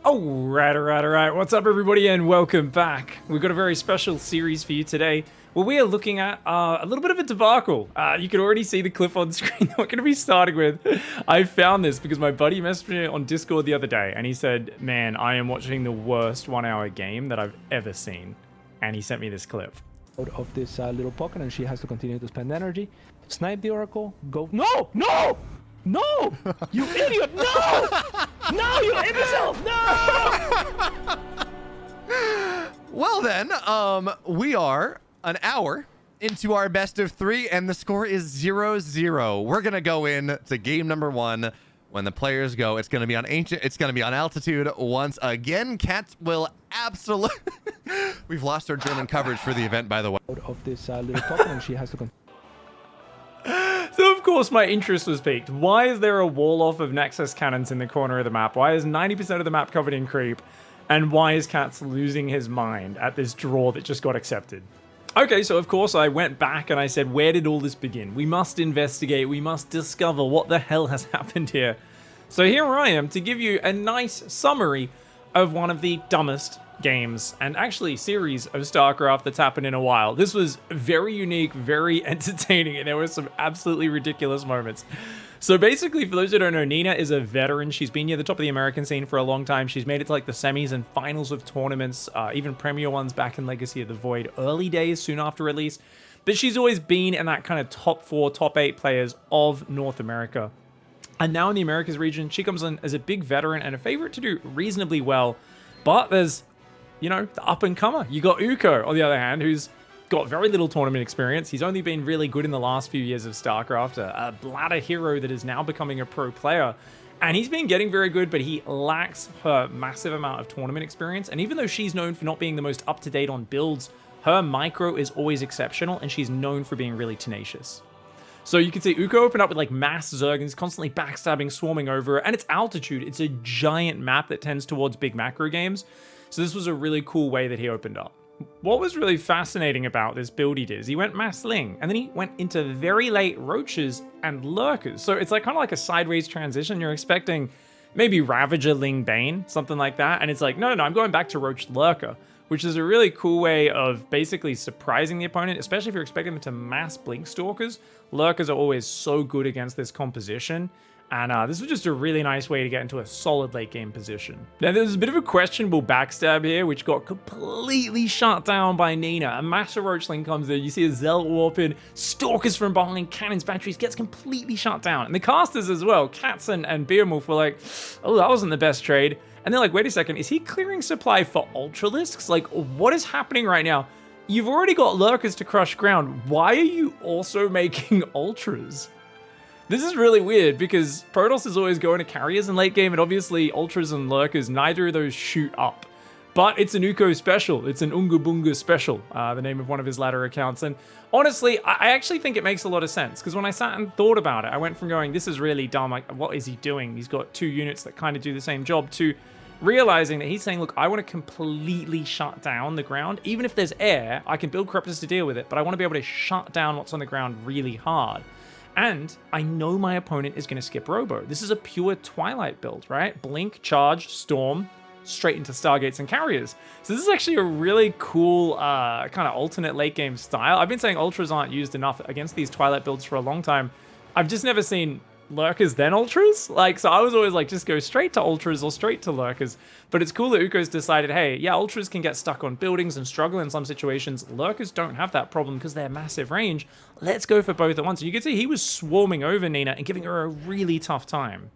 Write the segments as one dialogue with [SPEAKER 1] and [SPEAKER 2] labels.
[SPEAKER 1] Alright. What's up, everybody, and welcome back. We've got a very special series for you today where we are looking at a little bit of a debacle. You can already see the clip on screen that we're going to be starting with. I found this because my buddy messaged me on Discord the other day, and he said, man, I am watching the worst 1 hour game that I've ever seen. And he sent me this clip.
[SPEAKER 2] Out of this little pocket, and she has to continue to spend energy. Snipe the Oracle, go. No! No! No! You idiot! No! No, you imbecile! No!
[SPEAKER 3] Well then, we are an hour into our best of 3, and the score is 0-0. We're gonna go in to game number 1. When the players go, it's gonna be on ancient. It's gonna be on altitude once again. Catz will absolutely. We've lost our German coverage for the event, by the way.
[SPEAKER 2] Out of this little pocket, and she has to continue.
[SPEAKER 1] So, of course, my interest was piqued. Why is there a wall off of Nexus cannons in the corner of the map? Why is 90% of the map covered in creep? And why is Catz losing his mind at this draw that just got accepted? Okay, so of course I went back and I said, where did all this begin? We must investigate. We must discover what the hell has happened here. So here I am to give you a nice summary of one of the dumbest games and actually series of StarCraft that's happened in a while. This was very unique, very entertaining, and there were some absolutely ridiculous moments. So basically, for those who don't know, Nina is a veteran. She's been near the top of the American scene for a long time. She's made it to like the semis and finals of tournaments, even premier ones back in Legacy of the Void early days, soon after release. But she's always been in that kind of top 4, top 8 players of North America. And now in the Americas region, she comes in as a big veteran and a favorite to do reasonably well. But there's, you know, the up-and-comer. You got Ukko, on the other hand, who's got very little tournament experience. He's only been really good in the last few years of StarCraft, a bladder hero that is now becoming a pro player. And he's been getting very good, but he lacks her massive amount of tournament experience. And even though she's known for not being the most up-to-date on builds, her micro is always exceptional, and she's known for being really tenacious. So you can see Ukko open up with like mass Zerg, and he's constantly backstabbing, swarming over her, and it's altitude. It's a giant map that tends towards big macro games. So this was a really cool way that he opened up. What was really fascinating about this build he did is he went mass Ling, and then he went into very late Roaches and Lurkers. So it's like kind of like a sideways transition. You're expecting maybe Ravager, Ling, Bane, something like that. And it's like, no, I'm going back to Roach Lurker, which is a really cool way of basically surprising the opponent, especially if you're expecting them to mass Blink Stalkers. Lurkers are always so good against this composition. And this was just a really nice way to get into a solid late game position. Now, there's a bit of a questionable backstab here, which got completely shut down by Nina. A massive Roachling comes in, you see a Zealot warp in, Stalkers from behind, cannons, batteries, gets completely shut down. And the casters as well, Catz and Beowulf were like, oh, that wasn't the best trade. And they're like, wait a second, is he clearing supply for Ultralisks? Like, what is happening right now? You've already got Lurkers to crush ground. Why are you also making Ultras? This is really weird because Protoss is always going to carriers in late game, and obviously Ultras and Lurkers, neither of those shoot up. But it's an Ukko special. It's an Unga Bunga special, the name of one of his latter accounts. And honestly, I actually think it makes a lot of sense because when I sat and thought about it, I went from going, this is really dumb, like, what is he doing? He's got 2 units that kind of do the same job, to realizing that he's saying, look, I want to completely shut down the ground. Even if there's air, I can build Corruptors to deal with it, but I want to be able to shut down what's on the ground really hard. And I know my opponent is going to skip Robo. This is a pure Twilight build, right? Blink, charge, storm, straight into Stargates and carriers. So this is actually a really cool kind of alternate late game style. I've been saying Ultras aren't used enough against these Twilight builds for a long time. I've just never seen Lurkers then Ultras. Like, so I was always like, just go straight to Ultras or straight to Lurkers. But it's cool that Ukko's decided, hey, yeah, Ultras can get stuck on buildings and struggle in some situations. Lurkers don't have that problem because they're massive range. Let's go for both at once. And you can see he was swarming over Nina and giving her a really tough time.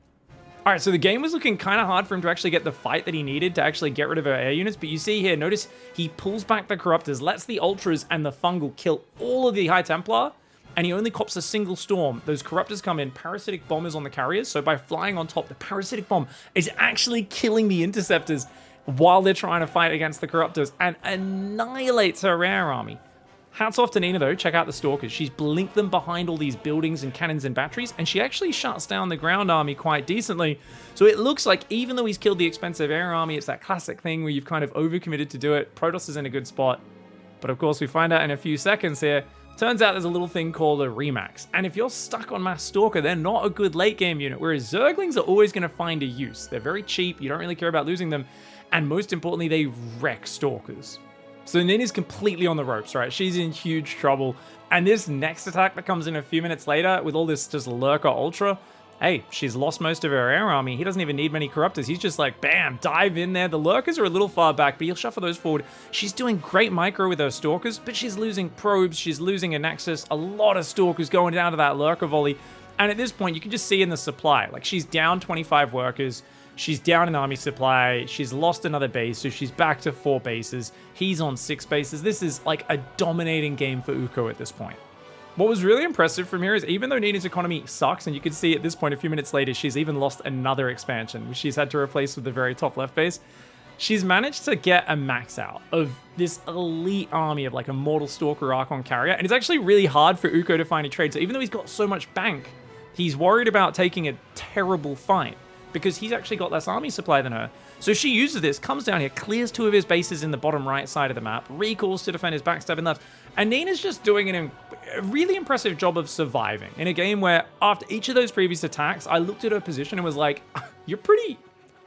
[SPEAKER 1] All right, so the game was looking kind of hard for him to actually get the fight that he needed to actually get rid of her air units. But you see here, notice he pulls back the Corruptors, lets the Ultras and the Fungal kill all of the High Templar, and he only cops a single storm. Those Corruptors come in, parasitic bombers on the carriers, so by flying on top, the parasitic bomb is actually killing the interceptors while they're trying to fight against the Corruptors and annihilates her air army. Hats off to Nina though, check out the Stalkers. She's blinked them behind all these buildings and cannons and batteries, and she actually shuts down the ground army quite decently. So it looks like even though he's killed the expensive air army, it's that classic thing where you've kind of overcommitted to do it. Protoss is in a good spot. But of course, we find out in a few seconds here, Turns out there's a little thing called a Remax, and if you're stuck on Mass Stalker, they're not a good late game unit, whereas Zerglings are always going to find a use. They're very cheap, you don't really care about losing them, and most importantly, they wreck Stalkers. So Nina's completely on the ropes, right? She's in huge trouble, and this next attack that comes in a few minutes later with all this just Lurker Ultra, hey, she's lost most of her air army. He doesn't even need many Corruptors. He's just like, bam, dive in there. The Lurkers are a little far back, but he'll shuffle those forward. She's doing great micro with her Stalkers, but she's losing probes. She's losing a Nexus. A lot of Stalkers going down to that Lurker volley. And at this point, you can just see in the supply, like she's down 25 workers. She's down in army supply. She's lost another base, so she's back to 4 bases. He's on 6 bases. This is like a dominating game for Ukko at this point. What was really impressive from here is even though Nina's economy sucks, and you can see at this point a few minutes later, she's even lost another expansion, which she's had to replace with the very top left base, she's managed to get a max out of this elite army of like a Mortal Stalker Archon carrier. And it's actually really hard for Ukko to find a trade. So even though he's got so much bank, he's worried about taking a terrible fight because he's actually got less army supply than her. So she uses this, comes down here, clears 2 of his bases in the bottom right side of the map, recalls to defend his backstabbing left, and Nina's just doing a really impressive job of surviving in a game where after each of those previous attacks, I looked at her position and was like, you're pretty...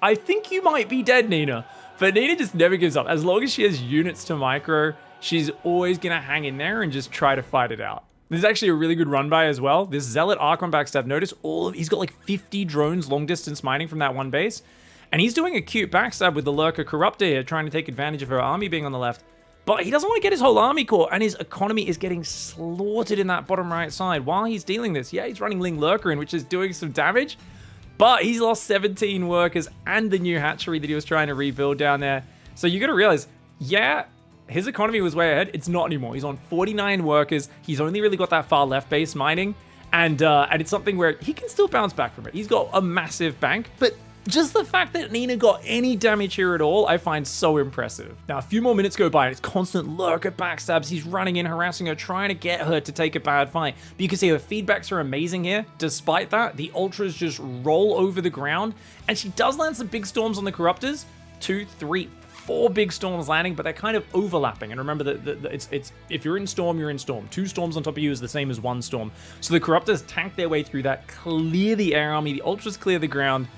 [SPEAKER 1] I think you might be dead, Nina. But Nina just never gives up. As long as she has units to micro, she's always going to hang in there and just try to fight it out. This is actually a really good run by as well. This Zealot Archon backstab, notice he's got like 50 drones long distance mining from that one base. And he's doing a cute backstab with the Lurker Corruptor here, trying to take advantage of her army being on the left. But he doesn't want to get his whole army caught, and his economy is getting slaughtered in that bottom right side. While he's dealing this, yeah, he's running Ling Lurker in, which is doing some damage. But he's lost 17 workers and the new hatchery that he was trying to rebuild down there. So you got to realize, yeah, his economy was way ahead. It's not anymore. He's on 49 workers. He's only really got that far left base mining. And it's something where he can still bounce back from it. He's got a massive bank, but just the fact that Nina got any damage here at all, I find so impressive. Now, a few more minutes go by, and it's constant Lurker backstabs. He's running in, harassing her, trying to get her to take a bad fight. But you can see her feedbacks are amazing here. Despite that, the Ultras just roll over the ground, and she does land some big storms on the Corruptors. 2, 3, 4 big storms landing, but they're kind of overlapping. And remember that it's if you're in storm, you're in storm. 2 storms on top of you is the same as 1 storm. So the Corruptors tank their way through that, clear the air army, the Ultras clear the ground.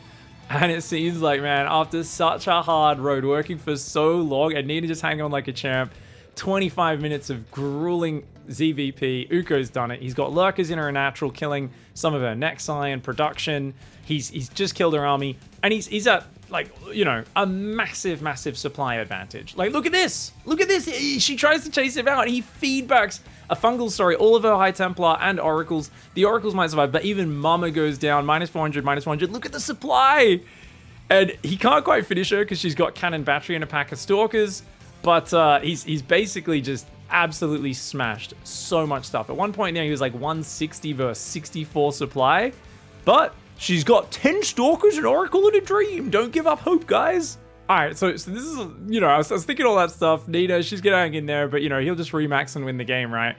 [SPEAKER 1] And it seems like, man, after such a hard road, working for so long, and Nina just hanging on like a champ, 25 minutes of grueling ZVP, Ukko's done it. He's got Lurkers in her natural, killing some of her Nexi and production. He's just killed her army, and he's at, like, you know, a massive, massive supply advantage. Like, look at this! Look at this! She tries to chase him out, and he feedbacks a fungal, sorry, all of her High Templar and Oracles. The Oracles might survive, but even Mama goes down, minus 400, minus 400. Look at the supply! And he can't quite finish her because she's got Cannon Battery and a pack of Stalkers, but he's basically just absolutely smashed so much stuff. At one point there, he was like 160 versus 64 supply, but she's got 10 Stalkers, an Oracle, and a Dream. Don't give up hope, guys. All right, so this is, you know, I was thinking all that stuff. Nina, she's gonna hang in there, but, you know, he'll just remax and win the game, right?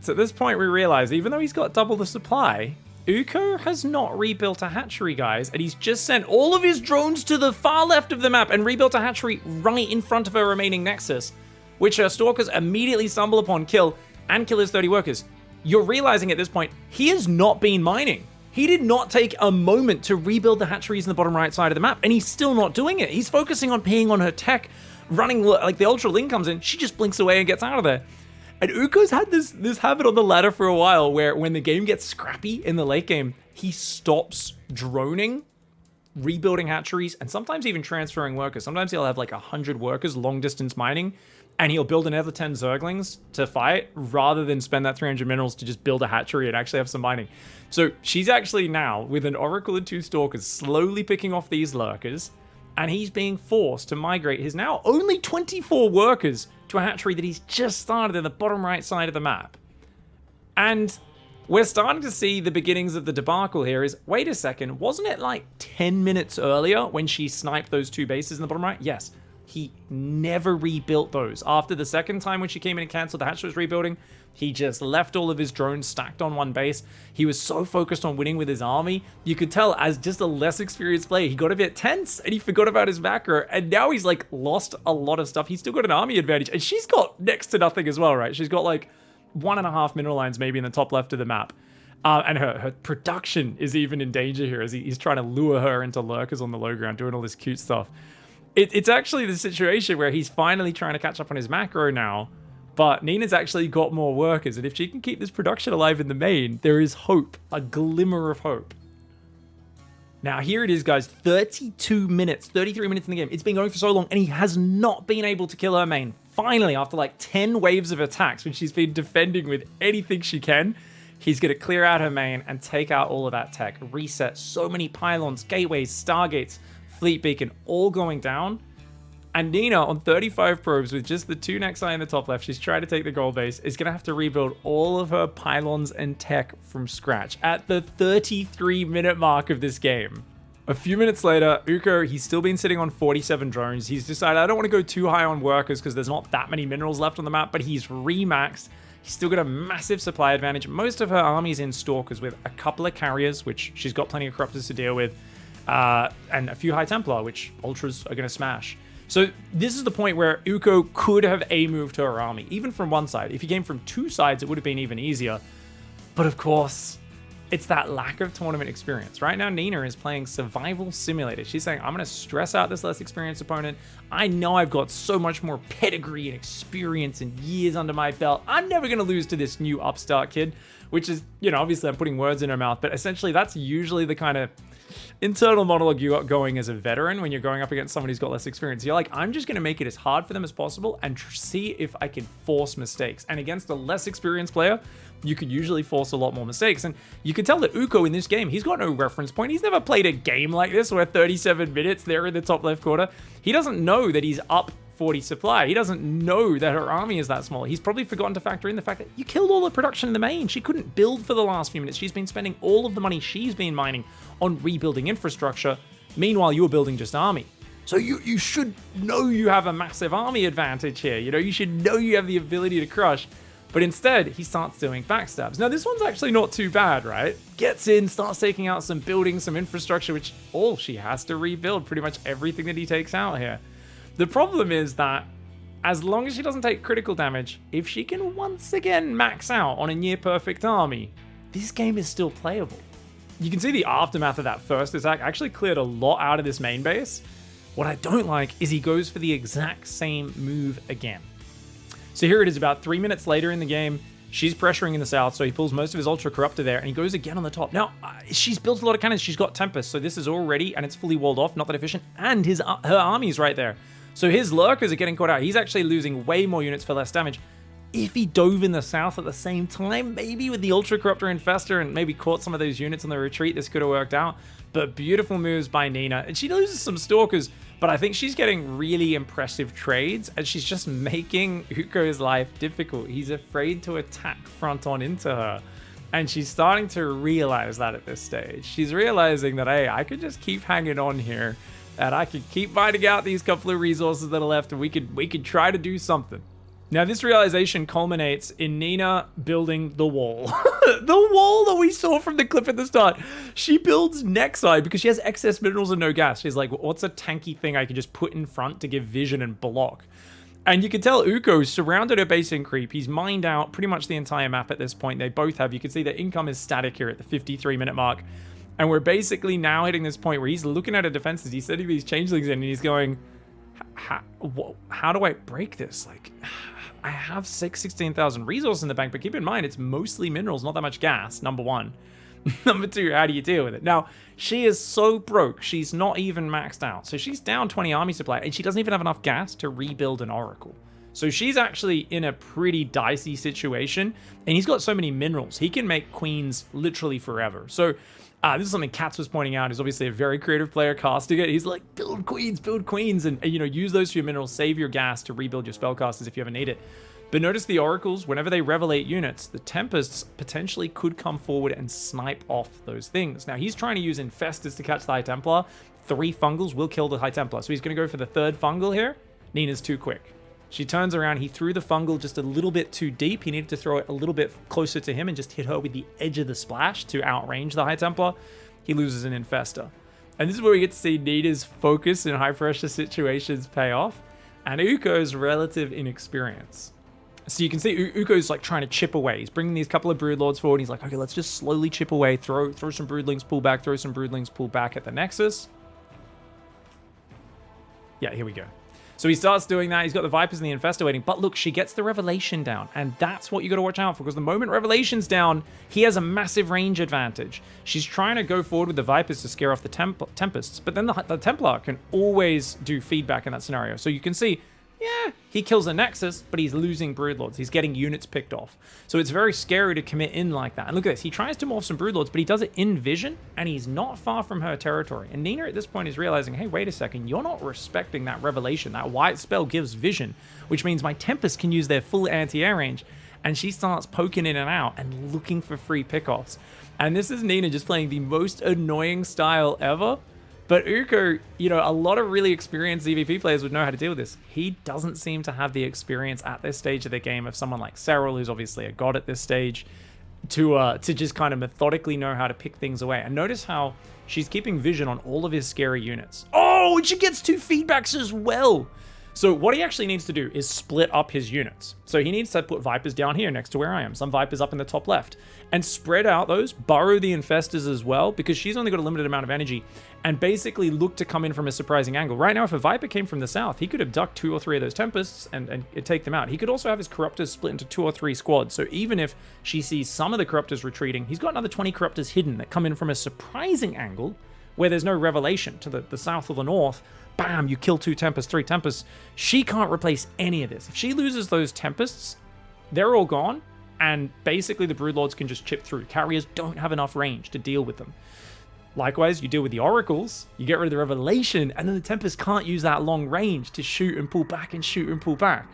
[SPEAKER 1] So at this point, we realize, even though he's got double the supply, Ukko has not rebuilt a hatchery, guys, and he's just sent all of his drones to the far left of the map and rebuilt a hatchery right in front of her remaining Nexus, which her Stalkers immediately stumble upon, kill, and kill his 30 workers. You're realizing at this point, he has not been mining. He did not take a moment to rebuild the hatcheries in the bottom right side of the map, and he's still not doing it. He's focusing on peeing on her tech, running, like the Ultra Ling comes in, she just blinks away and gets out of there. And Ukko's had this habit on the ladder for a while where when the game gets scrappy in the late game, he stops droning, rebuilding hatcheries, and sometimes even transferring workers. Sometimes he'll have like 100 workers long distance mining, and he'll build another 10 Zerglings to fight rather than spend that 300 minerals to just build a hatchery and actually have some mining. So she's actually now, with an Oracle and 2 Stalkers, slowly picking off these Lurkers, and he's being forced to migrate his now only 24 workers to a hatchery that he's just started in the bottom right side of the map. And we're starting to see the beginnings of the debacle here is, wait a second, wasn't it like 10 minutes earlier when she sniped those 2 bases in the bottom right? Yes. He never rebuilt those. After the second time when she came in and canceled the hatchery was rebuilding, he just left all of his drones stacked on one base. He was so focused on winning with his army. You could tell as just a less experienced player, he got a bit tense and he forgot about his macro. And now he's like lost a lot of stuff. He's still got an army advantage and she's got next to nothing as well, right? She's got like 1.5 mineral lines maybe in the top left of the map. And her production is even in danger here as he's trying to lure her into lurkers on the low ground, doing all this cute stuff. It's actually the situation where he's finally trying to catch up on his macro now, but Nina's actually got more workers, and if she can keep this production alive in the main, there is hope, a glimmer of hope. Now here it is, guys, 32 minutes, 33 minutes in the game. It's been going for so long, and he has not been able to kill her main. Finally, after like 10 waves of attacks, which she's been defending with anything she can, he's going to clear out her main and take out all of that tech, reset so many pylons, gateways, stargates, fleet beacon, all going down. And Nina, on 35 probes with just the 2 Nexi in the top left, she's trying to take the gold base, is going to have to rebuild all of her pylons and tech from scratch at the 33-minute mark of this game. A few minutes later, Ukko, he's still been sitting on 47 drones. He's decided, I don't want to go too high on workers because there's not that many minerals left on the map, but he's remaxed. He's still got a massive supply advantage. Most of her army's in stalkers with a couple of carriers, which she's got plenty of corruptors to deal with, and a few High Templar, which ultras are going to smash. So this is the point where Ukko could have A-moved her army, even from one side. If he came from 2 sides, it would have been even easier. But of course, it's that lack of tournament experience. Right now, Nina is playing Survival Simulator. She's saying, I'm going to stress out this less experienced opponent. I know I've got so much more pedigree and experience and years under my belt. I'm never going to lose to this new upstart kid, which is, you know, obviously I'm putting words in her mouth, but essentially that's usually the kind of internal monologue you got going as a veteran when you're going up against someone who's got less experience. You're like, I'm just going to make it as hard for them as possible and see if I can force mistakes. And against a less experienced player, you could usually force a lot more mistakes. And you can tell that Ukko in this game, he's got no reference point. He's never played a game like this where 37 minutes there in the top left corner. He doesn't know that he's up 40 supply. He doesn't know that her army is that small. He's probably forgotten to factor in the fact that you killed all the production in the main. She couldn't build for the last few minutes. She's been spending all of the money she's been mining on rebuilding infrastructure. Meanwhile, you were building just army. So you should know you have a massive army advantage here. You know, you should know you have the ability to crush. But instead, he starts doing backstabs. Now, this one's actually not too bad, right? Gets in, starts taking out some buildings, some infrastructure, which all she has to rebuild pretty much everything that he takes out here. The problem is that as long as she doesn't take critical damage, if she can once again max out on a near perfect army, this game is still playable. You can see the aftermath of that first attack actually cleared a lot out of this main base. What I don't like is he goes for the exact same move again. So here it is about 3 minutes later in the game. She's pressuring in the south, so he pulls most of his Ultra Corruptor there, and he goes again on the top. Now, she's built a lot of cannons. She's got Tempest, so this is already, and it's fully walled off, not that efficient, and her army's right there. So his lurkers are getting caught out. He's actually losing way more units for less damage. If he dove in the south at the same time, maybe with the Ultra Corruptor Infestor and maybe caught some of those units on the retreat, this could have worked out. But beautiful moves by Nina. And she loses some Stalkers, but I think she's getting really impressive trades, and she's just making Ukko's life difficult. He's afraid to attack front on into her. And she's starting to realize that at this stage. She's realizing that, hey, I could just keep hanging on here, and I could keep mining out these couple of resources that are left, and we could try to do something. Now, this realization culminates in Nina building the wall. The wall that we saw from the clip at the start. She builds Nexi because she has excess minerals and no gas. She's like, what's a tanky thing I can just put in front to give vision and block? And you can tell Ukko's surrounded her base in creep. He's mined out pretty much the entire map at this point. They both have. You can see their income is static here at the 53-minute mark. And we're basically now hitting this point where he's looking at her defenses. He's setting these changelings in, and he's going, how do I break this? Like, I have 16,000 resources in the bank, but keep in mind, it's mostly minerals, not that much gas, number one. Number two, how do you deal with it? Now, she is so broke, she's not even maxed out. So she's down 20 army supply, and she doesn't even have enough gas to rebuild an oracle. So she's actually in a pretty dicey situation, and he's got so many minerals. He can make queens literally forever. So this is something Catz was pointing out. He's obviously a very creative player casting it. He's like, build queens, and you know, use those for your minerals, save your gas to rebuild your spellcasters if you ever need it. But notice the oracles, whenever they revelate units, the Tempests potentially could come forward and snipe off those things. Now, he's trying to use Infestors to catch the High Templar. 3 fungals will kill the High Templar. So he's going to go for the 3rd fungal here. Nina's too quick. She turns around. He threw the fungal just a little bit too deep. He needed to throw it a little bit closer to him and just hit her with the edge of the splash to outrange the High Templar. He loses an Infestor. And this is where we get to see Nina's focus in high pressure situations pay off, and Ukko's relative inexperience. So you can see Ukko's like trying to chip away. He's bringing these couple of broodlords forward. He's like, okay, let's just slowly chip away. Throw some broodlings, pull back. Throw some broodlings, pull back at the Nexus. Yeah, here we go. So he starts doing that. He's got the Vipers and the Infestor waiting. But look, she gets the Revelation down. And that's what you got to watch out for. Because the moment Revelation's down, he has a massive range advantage. She's trying to go forward with the Vipers to scare off the Tempests. But then the Templar can always do feedback in that scenario. So you can see, yeah, he kills a Nexus, but he's losing Broodlords. He's getting units picked off. So it's very scary to commit in like that. And look at this. He tries to morph some Broodlords, but he does it in vision, and he's not far from her territory. And Nina at this point is realizing, hey, wait a second. You're not respecting that Revelation. That white spell gives vision, which means my Tempest can use their full anti-air range. And she starts poking in and out and looking for free pickoffs. And this is Nina just playing the most annoying style ever. But Ukko, you know, a lot of really experienced EVP players would know how to deal with this. He doesn't seem to have the experience at this stage of the game of someone like Cyril, who's obviously a god at this stage, to just kind of methodically know how to pick things away. And notice how she's keeping vision on all of his scary units. Oh, and she gets 2 feedbacks as well. So what he actually needs to do is split up his units. So he needs to put Vipers down here next to where I am, some Vipers up in the top left, and spread out those, burrow the Infestors as well, because she's only got a limited amount of energy, and basically look to come in from a surprising angle. Right now, if a Viper came from the south, he could abduct 2 or 3 of those Tempests and take them out. He could also have his Corruptors split into 2 or 3 squads. So even if she sees some of the Corruptors retreating, he's got another 20 Corruptors hidden that come in from a surprising angle where there's no Revelation to the south or the north. Bam, you kill 2 Tempests, 3 Tempests. She can't replace any of this. If she loses those Tempests, they're all gone, and basically the Broodlords can just chip through. Carriers don't have enough range to deal with them. Likewise, you deal with the Oracles, you get rid of the Revelation, and then the Tempests can't use that long range to shoot and pull back and shoot and pull back.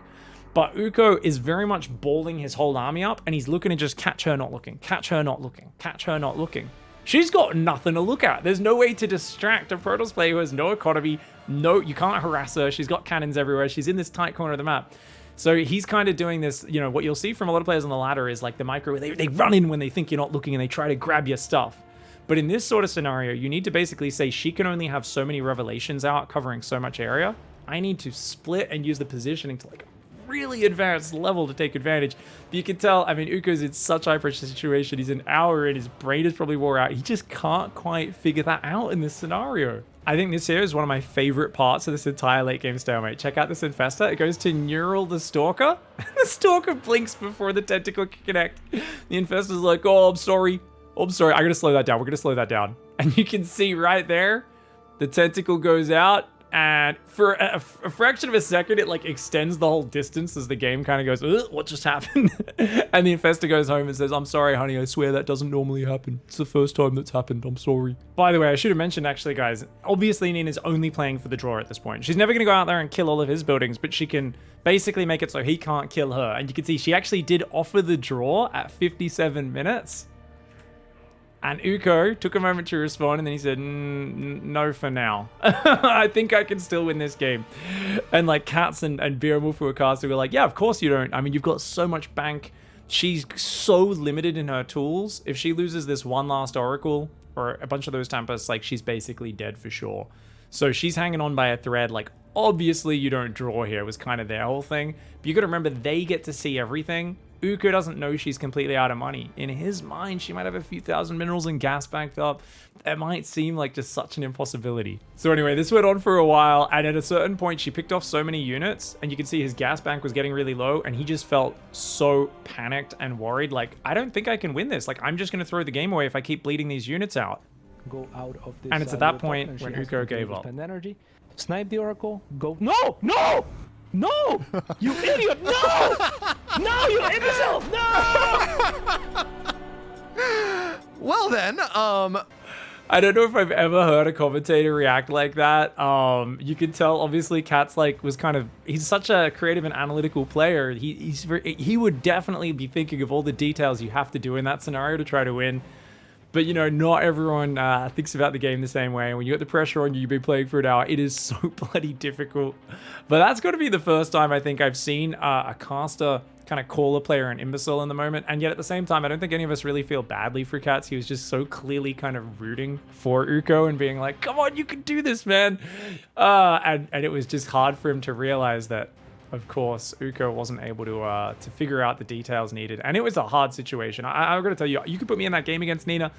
[SPEAKER 1] But Ukko is very much balling his whole army up, and he's looking to just catch her not looking, catch her not looking, catch her not looking. She's got nothing to look at. There's no way to distract a Protoss player who has no economy. No, you can't harass her. She's got cannons everywhere. She's in this tight corner of the map. So he's kind of doing this, you know, what you'll see from a lot of players on the ladder is like the micro, they run in when they think you're not looking and they try to grab your stuff. But in this sort of scenario, you need to basically say she can only have so many Revelations out covering so much area. I need to split and use the positioning to like a really advanced level to take advantage. But you can tell, I mean, Ukko's in such high pressure situation. He's an hour in, his brain is probably wore out. He just can't quite figure that out in this scenario. I think this here is one of my favorite parts of this entire late game stalemate. Check out this Infestor. It goes to Neural the Stalker. The Stalker blinks before the tentacle can connect. The Infestor's like, oh, I'm sorry. Oh, I'm sorry. I gotta slow that down. We're gonna slow that down. And you can see right there, the tentacle goes out. And for a fraction of a second, it like extends the whole distance as the game kind of goes, what just happened? And the Infestor goes home and says, I'm sorry, honey, I swear that doesn't normally happen. It's the first time that's happened. I'm sorry. By the way, I should have mentioned actually, guys, obviously Nina's only playing for the draw at this point. She's never going to go out there and kill all of his buildings, but she can basically make it so he can't kill her. And you can see she actually did offer the draw at 57 minutes. And Ukko took a moment to respond, and then he said, no for now. I think I can still win this game. And like Catz and Beowulf who were casting were like, yeah, of course you don't. I mean, you've got so much bank. She's so limited in her tools. If she loses this one last Oracle or a bunch of those Tempests, like she's basically dead for sure. So she's hanging on by a thread. Like, obviously you don't draw here was kind of their whole thing. But you got to remember, they get to see everything. Ukko doesn't know she's completely out of money. In his mind, she might have a few thousand minerals and gas banked up. It might seem like just such an impossibility. So anyway, this went on for a while, and at a certain point, she picked off so many units, and you can see his gas bank was getting really low, and he just felt so panicked and worried, like, I don't think I can win this. Like, I'm just going to throw the game away if I keep bleeding these units out.
[SPEAKER 2] Go out of this,
[SPEAKER 1] and it's at that point when Ukko gave up.
[SPEAKER 2] Energy. Snipe the Oracle. Go. No! No! No! You idiot! No! No, you imbecile! No!
[SPEAKER 3] Well then,
[SPEAKER 1] I don't know if I've ever heard a commentator react like that. You can tell, obviously, Catz like was kind of, he's such a creative and analytical player. He would definitely be thinking of all the details you have to do in that scenario to try to win. But, you know, not everyone thinks about the game the same way. When you got the pressure on you, you've been playing for an hour, it is so bloody difficult. But that's got to be the first time I think I've seen a caster kind of call a player an imbecile in the moment. And yet at the same time, I don't think any of us really feel badly for Catz. He was just so clearly kind of rooting for Ukko and being like, come on, you can do this, man. And it was just hard for him to realize that of course, Ukko wasn't able to figure out the details needed. And it was a hard situation. I've got to tell you, you could put me in that game against Nina.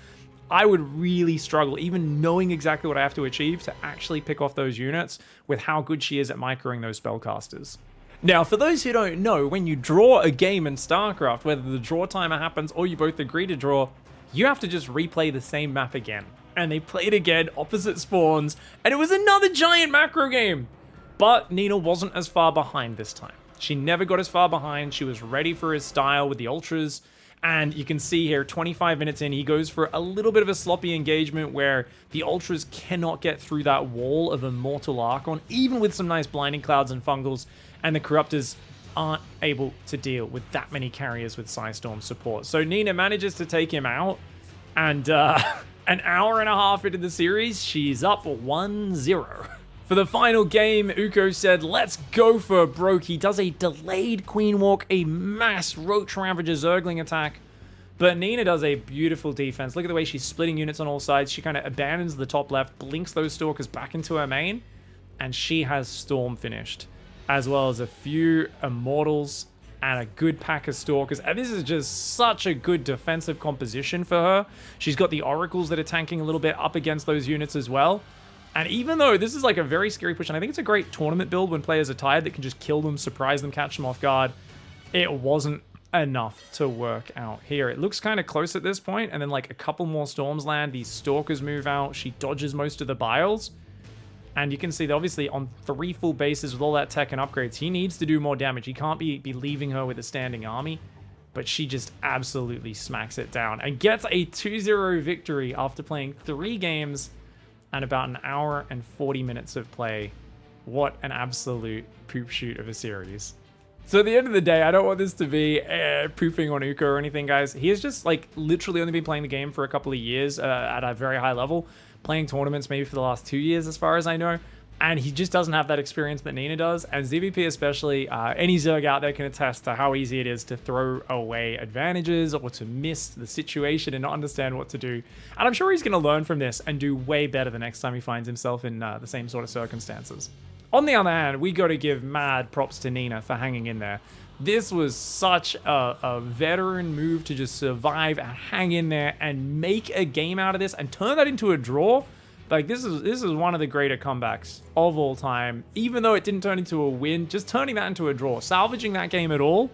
[SPEAKER 1] I would really struggle, even knowing exactly what I have to achieve, to actually pick off those units with how good she is at microing those spellcasters. Now, for those who don't know, when you draw a game in StarCraft, whether the draw timer happens or you both agree to draw, you have to just replay the same map again. And they played again, opposite spawns, and it was another giant macro game. But Nina wasn't as far behind this time. She never got as far behind. She was ready for his style with the ultras. And you can see here, 25 minutes in, he goes for a little bit of a sloppy engagement where the ultras cannot get through that wall of Immortal Archon, even with some nice blinding clouds and fungals. And the Corruptors aren't able to deal with that many carriers with Psystorm support. So Nina manages to take him out. And an hour and a half into the series, she's up 1-0. For the final game, Ukko said, let's go for broke. He does a delayed Queen Walk, a mass Roach Ravager Zergling attack. But Nina does a beautiful defense. Look at the way she's splitting units on all sides. She kind of abandons the top left, blinks those Stalkers back into her main, and she has Storm finished, as well as a few Immortals and a good pack of Stalkers. And this is just such a good defensive composition for her. She's got the Oracles that are tanking a little bit up against those units as well. And even though this is like a very scary push, and I think it's a great tournament build when players are tired that can just kill them, surprise them, catch them off guard, it wasn't enough to work out here. It looks kind of close at this point, and then like a couple more storms land, these Stalkers move out, she dodges most of the Biles. And you can see that obviously on 3 full bases with all that tech and upgrades, he needs to do more damage. He can't be leaving her with a standing army, but she just absolutely smacks it down and gets a 2-0 victory after playing 3 games and about an hour and 40 minutes of play. What an absolute poop shoot of a series. So at the end of the day, I don't want this to be pooping on Ukko or anything, guys. He has just like literally only been playing the game for a couple of years at a very high level, playing tournaments maybe for the last 2 years as far as I know. And he just doesn't have that experience that Nina does. And ZVP especially, any Zerg out there can attest to how easy it is to throw away advantages or to miss the situation and not understand what to do. And I'm sure he's going to learn from this and do way better the next time he finds himself in the same sort of circumstances. On the other hand, we got to give mad props to Nina for hanging in there. This was such a veteran move to just survive and hang in there and make a game out of this and turn that into a draw. Like, this is one of the greater comebacks of all time. Even though it didn't turn into a win, just turning that into a draw, salvaging that game at all,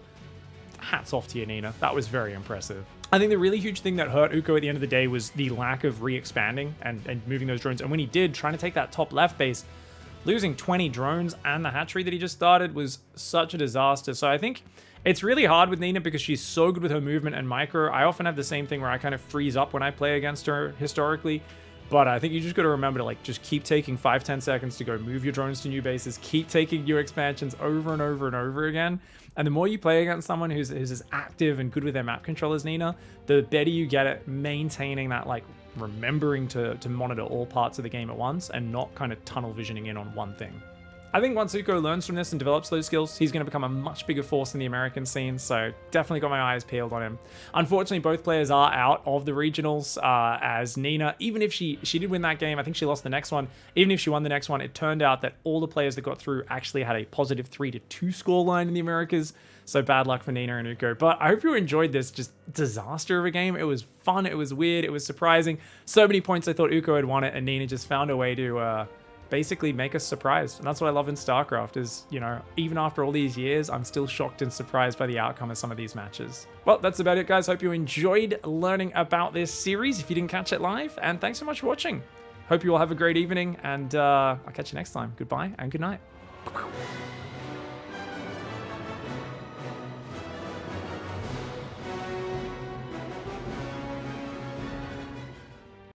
[SPEAKER 1] hats off to you, Nina. That was very impressive. I think the really huge thing that hurt Ukko at the end of the day was the lack of re-expanding and moving those drones. And when he did, trying to take that top left base, losing 20 drones and the hatchery that he just started was such a disaster. So I think it's really hard with Nina because she's so good with her movement and micro. I often have the same thing where I kind of freeze up when I play against her historically. But I think you just got to remember to like just keep taking 5-10 seconds to go move your drones to new bases, keep taking new expansions over and over and over again. And the more you play against someone who's as active and good with their map control as Nina, the better you get at maintaining that, like remembering to monitor all parts of the game at once and not kind of tunnel visioning in on one thing. I think once Ukko learns from this and develops those skills, he's going to become a much bigger force in the American scene, so definitely got my eyes peeled on him. Unfortunately, both players are out of the regionals, as Nina, even if she did win that game, I think she lost the next one, even if she won the next one, it turned out that all the players that got through actually had a positive 3-2 scoreline in the Americas, so bad luck for Nina and Ukko. But I hope you enjoyed this just disaster of a game. It was fun, it was weird, it was surprising. So many points I thought Ukko had won it, and Nina just found a way to basically make us surprised. And that's what I love in StarCraft is, you know, even after all these years, I'm still shocked and surprised by the outcome of some of these matches. Well, that's about it, guys. Hope you enjoyed learning about this series if you didn't catch it live. And thanks so much for watching. Hope you all have a great evening, and I'll catch you next time. Goodbye and good night.